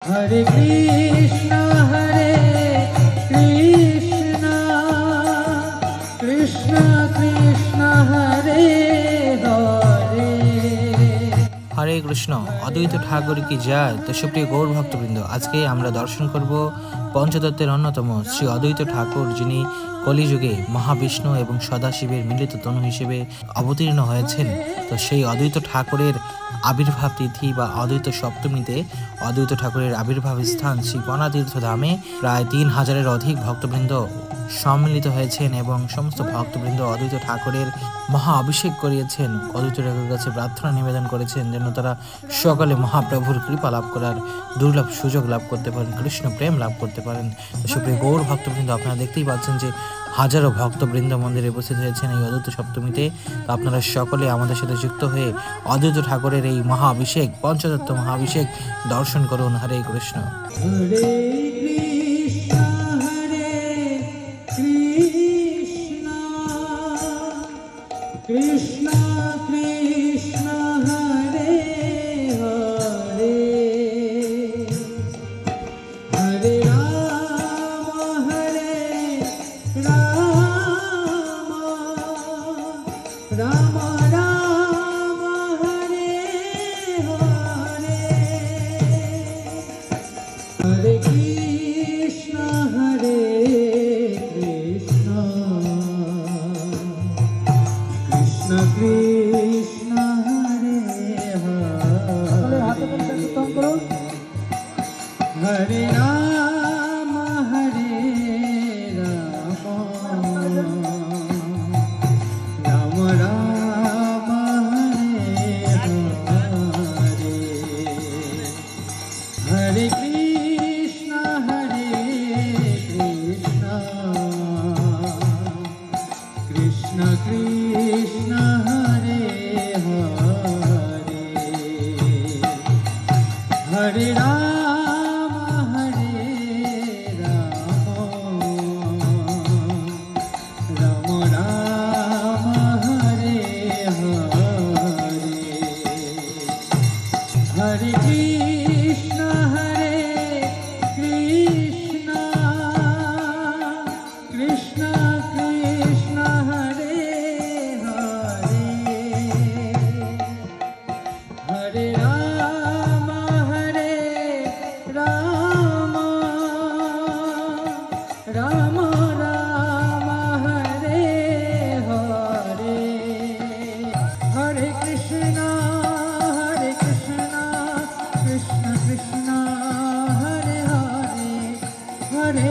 हरे कृष्णा कृष्णा कृष्णा हरे हरे। हरे कृष्ण अद्वैत ठाकुर की जय। तो सुप्रिय गौर भक्तबृंद, आज के आमरा दर्शन करब पंचतत्वेर अन्यतम श्री अद्वैत ठाकुर, जिनि कलिजुगे महाविष्णु एवं सदाशिवेर मिलित तनु हिसेबे अवतीर्ण हयेछेन। तो सेई अद्वैत ठाकुरेर आविर्भाव तिथि बा अद्वैत सप्तमीते अद्वैत ठाकुरेर आविर्भाव स्थान श्री गणातीर्थ धामे प्राय 3000 अधिक भक्तबृंद सम्मिलित हয়েছেন এবং সমস্ত ভক্তবৃন্দ অদ্বৈত ঠাকুরের মহা অভিষেক করিয়েছেন। অদ্বৈত ঠাকুরের কাছে প্রার্থনা নিবেদন করেছেন যেন তারা সকলে মহাপ্রভুর কৃপা লাভ করার দুর্লভ সুযোগ লাভ করতে পারেন, কৃষ্ণ প্রেম লাভ করতে পারেন। সুপ্রিয় গৌর ভক্তবৃন্দ, আপনারা দেখতেই পাচ্ছেন যে হাজারো ভক্তবৃন্দ মন্দিরে উপস্থিত হয়েছেন এই অদ্বৈত সপ্তমীতে। তো আপনারা সকলে আমাদের সাথে যুক্ত হয়ে অদ্বৈত ঠাকুরের এই মহা অভিষেক, পঞ্চতত্ত্ব মহা অভিষেক দর্শন করুন। হরে কৃষ্ণ। कृष्णा कृष्णा हरे हरे, हरे राम राम राम हरे हरे, हरे कृष्णा कृष्ण हरे हरे, हरे राम राम राम हरे हरे, हरे कृष्ण कृष्ण कृष्ण हरे हरे, हरे राम राम राम हरे हरे, हरे कृष्ण कृष्ण कृष्ण हरे हरे, हरे राम राम राम हरे हरे, हरे कृष्ण कृष्ण कृष्ण हरे हरे, हरे